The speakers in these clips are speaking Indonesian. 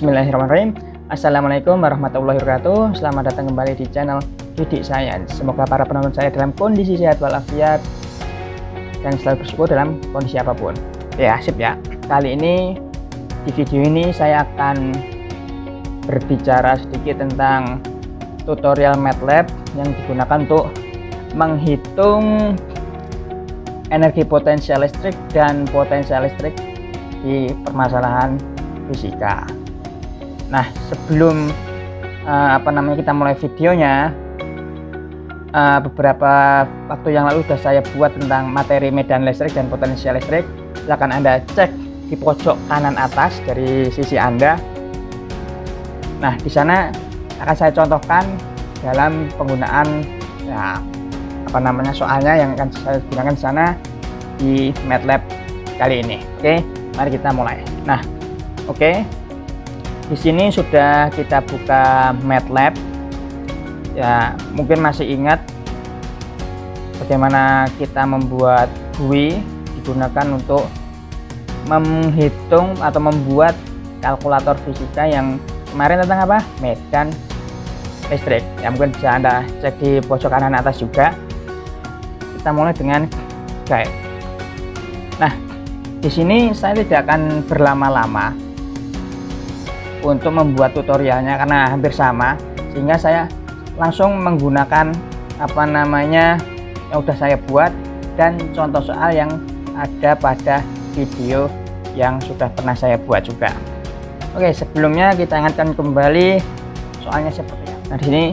Bismillahirrahmanirrahim. Assalamualaikum warahmatullahi wabarakatuh. Selamat datang kembali di channel Didik Sains. Semoga para penonton saya dalam kondisi sehat walafiat dan selalu bersyukur dalam kondisi apapun. Ya, sip ya. Kali ini di video ini saya akan berbicara sedikit tentang tutorial MATLAB yang digunakan untuk menghitung energi potensial listrik dan potensial listrik di permasalahan fisika. Nah, sebelum kita mulai videonya, beberapa waktu yang lalu sudah saya buat tentang materi medan listrik dan potensial listrik. Silakan Anda cek di pojok kanan atas dari sisi Anda. Nah, di sana akan saya contohkan dalam penggunaan soalnya yang akan saya gunakan di sana di MATLAB kali ini. Oke, mari kita mulai. Nah, oke. Di sini sudah kita buka MATLAB. Ya, mungkin masih ingat bagaimana kita membuat GUI digunakan untuk menghitung atau membuat kalkulator fisika yang kemarin tentang apa? Medan listrik. Ya, mungkin bisa Anda cek di pojok kanan atas juga. Kita mulai dengan guide. Nah, di sini saya tidak akan berlama-lama untuk membuat tutorialnya karena hampir sama, sehingga saya langsung menggunakan yang sudah saya buat dan contoh soal yang ada pada video yang sudah pernah saya buat juga. Oke, sebelumnya kita ingatkan kembali soalnya seperti ini. Nah, di sini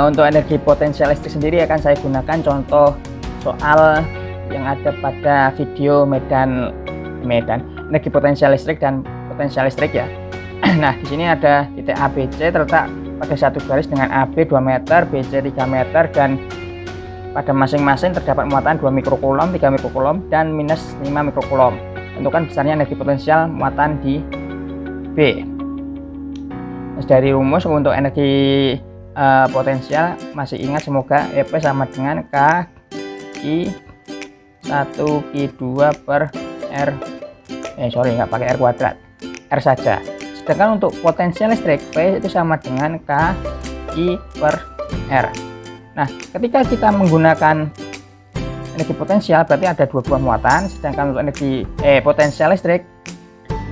untuk energi potensial listrik sendiri akan saya gunakan contoh soal yang ada pada video medan energi potensial listrik dan potensial listrik ya. Nah, di sini ada titik ABC terletak pada satu garis dengan AB 2 meter, BC 3 meter, dan pada masing-masing terdapat muatan 2 mikrokulom, 3 mikrokulom, dan minus 5 mikrokulom. Tentukan besarnya energi potensial muatan di B. Nah, dari rumus untuk energi potensial masih ingat, semoga EP sama dengan K I 1 Q2 per R. Nggak pakai R kuadrat, R saja. Sedangkan untuk potensial listrik V itu sama dengan K I per R. Nah, ketika kita menggunakan energi potensial berarti ada dua buah muatan, sedangkan untuk energi potensial listrik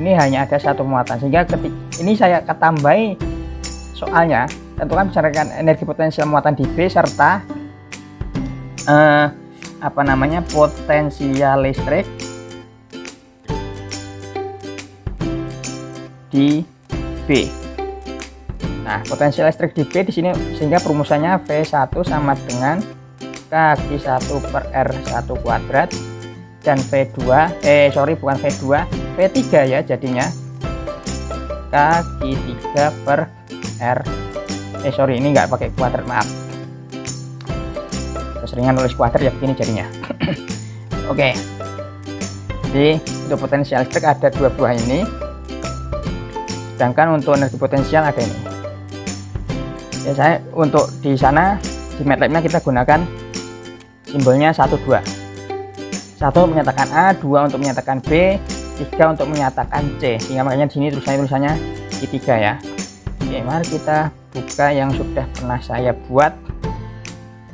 ini hanya ada satu muatan. Sehingga ketika ini saya tambahi soalnya, tentukan besarkan energi potensial muatan di B serta potensial listrik di B. Nah, potensial listrik di B di sini sehingga perumusannya V1 sama dengan K1 per R1 kuadrat dan V2 bukan V2, V3 ya jadinya K3 per R. Ini nggak pakai kuadrat, maaf. Keseringan nulis kuadrat ya begini jadinya. Oke. Jadi untuk potensial listrik ada dua buah ini. Sedangkan untuk energi potensial ada ini. Ya, saya untuk di sana di MATLAB-nya kita gunakan simbolnya 1 2. 1 menyatakan A, 2 untuk menyatakan B, 3 untuk menyatakan C. Sehingga makanya di sini tulisannya I3 ya. Oke, mari kita buka yang sudah pernah saya buat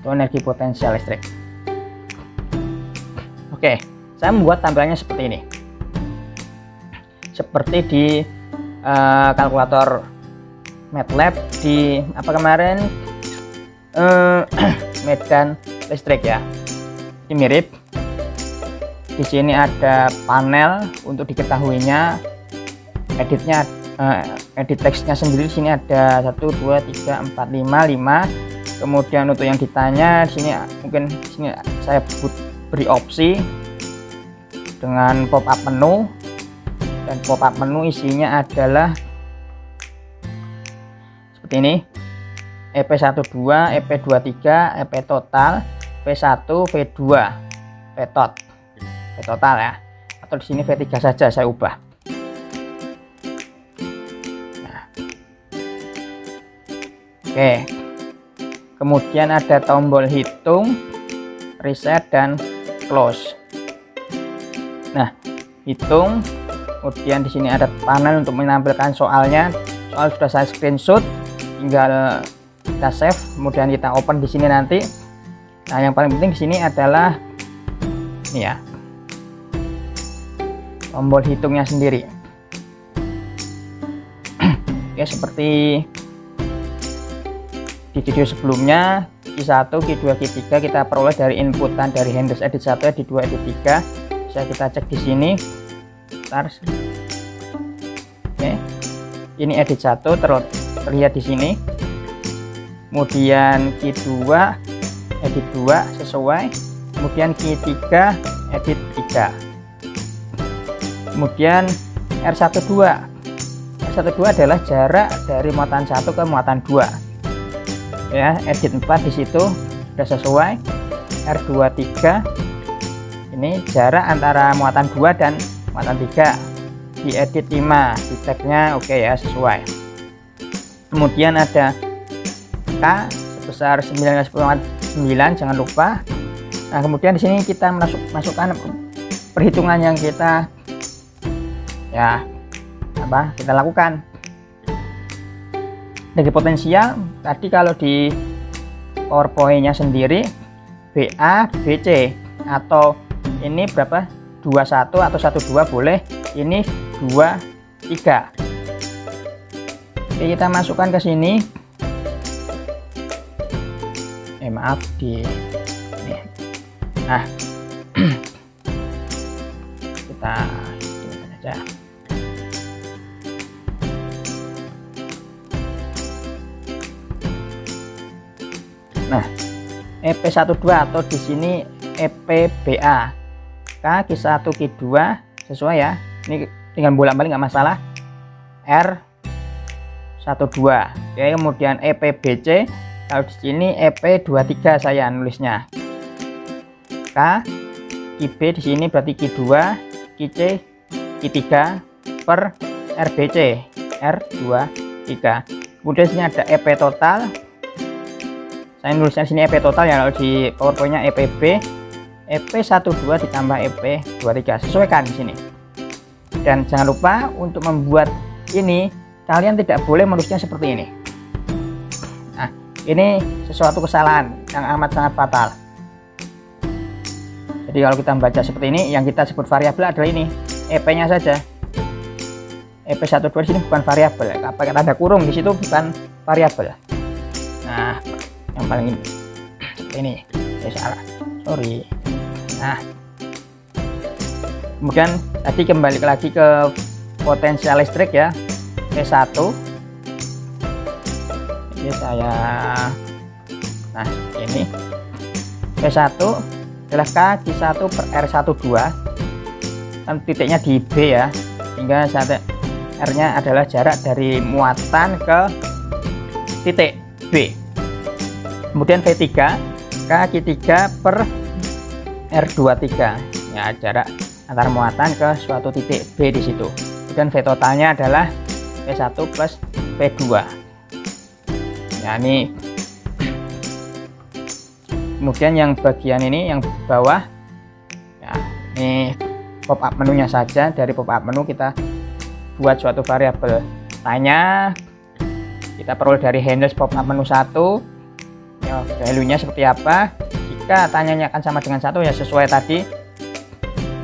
untuk energi potensial listrik. Oke, saya membuat tampilannya seperti ini. Seperti di kalkulator MATLAB di medan listrik ya. Ini mirip. Di sini ada panel untuk diketahuinya, edit teksnya sendiri. Di sini ada 1 2 3 4 5. Kemudian untuk yang ditanya di sini mungkin di sini saya beri opsi dengan pop up menu. Dan pop up menu isinya adalah seperti ini: EP12, EP23, EP total, V1, V2, V total ya. Atau di sini V3 saja saya ubah. Nah. Oke. Kemudian ada tombol hitung, reset, dan close. Nah, hitung. Kemudian di sini ada panel untuk menampilkan soalnya soal sudah saya screenshot, tinggal kita save, kemudian kita open di sini nanti. Nah, yang paling penting di sini adalah ini ya, tombol hitungnya sendiri. Oke, seperti di video sebelumnya, Q1, Q2, Q3 kita peroleh dari inputan dari handles edit 1, edit 2, edit 3. Bisa kita cek di sini. Bentar. Oke. Ini edit 1 terlihat di sini. Kemudian Q2 edit 2 sesuai. Kemudian Q3 edit 3. Kemudian R12. R12 adalah jarak dari muatan 1 ke muatan 2. Ya, edit 4 di situ sudah sesuai. R23 ini jarak antara muatan 2 dan muatan 3. Di edit 5 di tagnya oke ya, sesuai. Kemudian ada K sebesar 19,9, jangan lupa. Nah, kemudian di sini kita masukkan perhitungan yang kita kita lakukan. Dari potensial tadi, kalau di PowerPoint-nya sendiri BA BC, atau ini berapa, 21 atau 12 boleh, ini 23. Oke, kita masukkan ke sini. Maaf di ini. Nah, kita ini saja. Nah, EP12 atau di sini EPBA. K, Q1, Q2 sesuai ya. Ini tinggal bolak-balik nggak masalah. R12. Oke, kemudian EPBC. Kalau di sini EP23 saya nulisnya. K, QB di sini berarti Q2, QC, Q3 per RBC, R23. Kemudian di sini ada EP total. Saya nulisnya di sini EP total ya, kalau di PowerPoint-nya EPB. EP12 ditambah EP23, sesuaikan di sini. Dan jangan lupa untuk membuat ini kalian tidak boleh menulisnya seperti ini. Nah, ini sesuatu kesalahan yang amat sangat fatal. Jadi kalau kita membaca seperti ini, yang kita sebut variabel adalah ini, EP-nya saja. EP12 di sini bukan variabel, pakai tanda kurung di situ bukan variabel. Nah, yang paling ini salah, sorry. Nah, kemudian tadi kembali lagi ke potensial listrik ya, P1. Ini saya, nah ini P1 adalah K Q1 per R12, kan titiknya di B ya, sehingga R nya adalah jarak dari muatan ke titik B. Kemudian V3 K Q3 per R23 ya, jarak antar muatan ke suatu titik B di situ. Kemudian V totalnya adalah P1 plus P2. Ya, ini kemudian yang bagian ini yang bawah ya, ini pop up menunya saja. Dari pop up menu kita buat suatu variabel tanya, kita peroleh dari handles pop up menu 1 ya, value-nya seperti apa. Jika tanyanya akan sama dengan 1 ya sesuai tadi,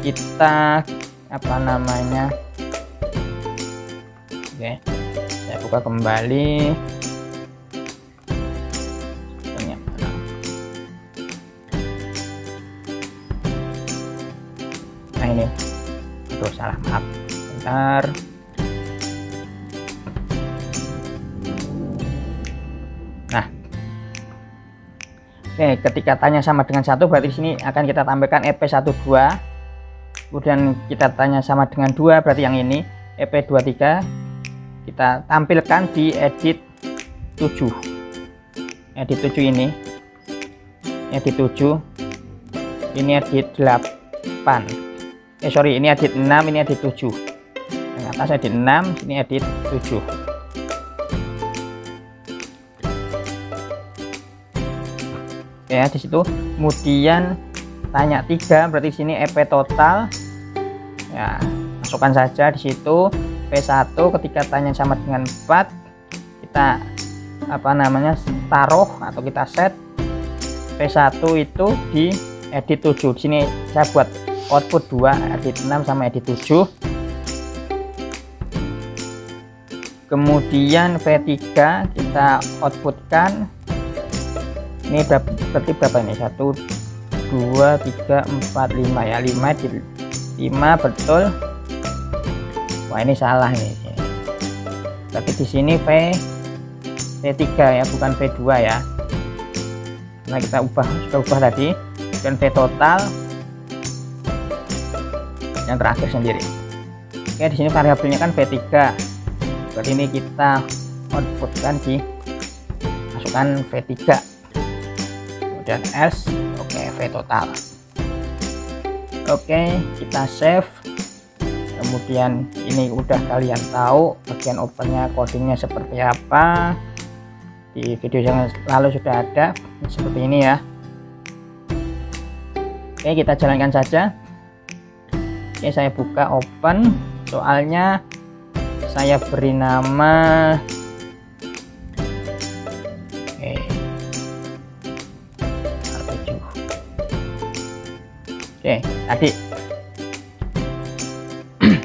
kita apa namanya, oke, saya buka kembali. Nah ini, aduh salah, maaf, bentar. Nah, oke, ketika tanya sama dengan 1 berarti di sini akan kita tambahkan EP12. Kemudian kita tanya sama dengan 2 berarti yang ini EP23 kita tampilkan di edit 7. Edit 7 ini. Edit 7. Ini edit 8. Ini edit 6, ini edit 7. Yang atas edit 6, sini edit 7. Ya, di situ. Kemudian tanya 3 berarti sini EP total. Ya, masukkan saja di situ P1 ketika tanya sama dengan 4 kita taruh atau kita set V1 itu di edit 7. Di sini saya buat output 2, edit 6 sama edit 7. Kemudian V3 kita outputkan. Ini berarti berapa ini? 1 2 3 4 5 ya. 5 betul. Wah, ini salah nih. Berarti di sini V3 ya, bukan V2 ya. Nah, kita sudah ubah tadi. Dan V total yang terakhir sendiri. Oke, di sini variabelnya kan V3. Berarti ini kita outputkan di masukkan V3. Kemudian S, oke, V total. Oke, kita save. Kemudian ini udah kalian tahu bagian opennya, codingnya seperti apa. Di video yang lalu sudah ada seperti ini ya. Oke, kita jalankan saja. Oke, saya buka open. Soalnya saya beri nama oke, tadi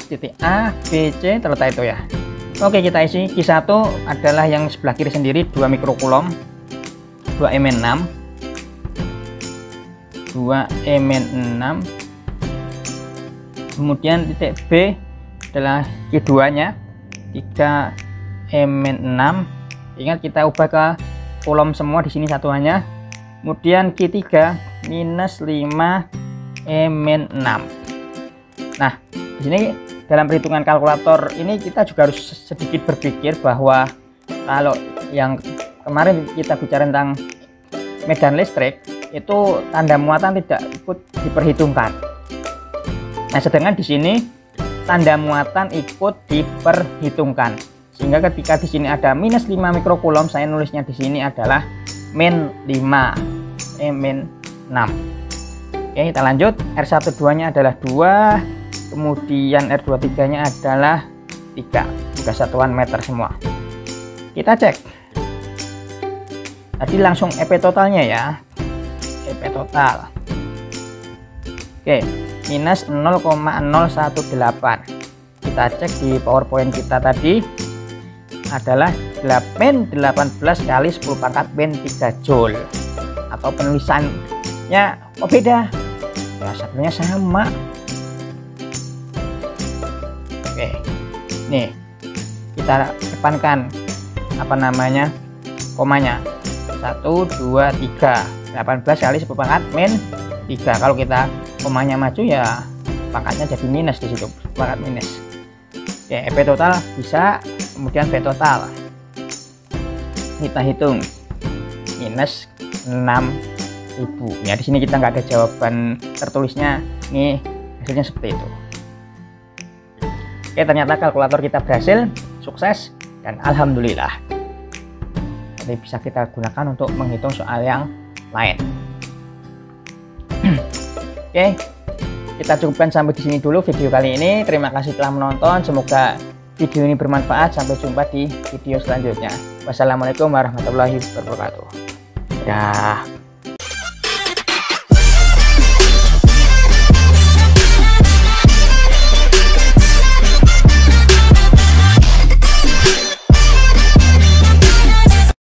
titik A, B, C terletak itu ya. Oke, kita isi. Q1 adalah yang sebelah kiri sendiri 2 mikrokulom, 2 Mn6, 2 Mn6. Kemudian titik B adalah Q2 nya 3 Mn6. Ingat, kita ubah ke kolom semua di sini satuannya. Kemudian Q3 minus 5 Mn6. Nah, di sini dalam perhitungan kalkulator ini kita juga harus sedikit berpikir bahwa kalau yang kemarin kita bicara tentang medan listrik itu tanda muatan tidak ikut diperhitungkan. Nah, sedangkan di sini tanda muatan ikut diperhitungkan. Sehingga ketika di sini ada minus 5 mikrokulom, saya nulisnya di sini adalah min 5 Mn6. Oke, kita lanjut. R12 nya adalah 2. Kemudian R23 nya adalah 3, juga satuan meter semua. Kita cek tadi langsung EP totalnya ya, EP total. Oke, minus 0,018. Kita cek di PowerPoint kita tadi adalah min 18 kali 10 pangkat min 3 Joule. Atau penulisannya beda ya, satunya sama. Oke, nih kita depankan komanya 1 2 3 18 kali 10 pangkat min 3. Kalau kita komanya maju ya pangkatnya jadi minus di situ, pangkat minus. Oke, EP total bisa. Kemudian V total kita hitung minus 6.000 ya. Di sini kita nggak ada jawaban tertulisnya, ini hasilnya seperti itu. Oke, ternyata kalkulator kita berhasil, sukses, dan alhamdulillah. Jadi bisa kita gunakan untuk menghitung soal yang lain. Oke, kita cukupkan sampai di sini dulu video kali ini. Terima kasih telah menonton. Semoga video ini bermanfaat. Sampai jumpa di video selanjutnya. Wassalamualaikum warahmatullahi wabarakatuh. Dadah.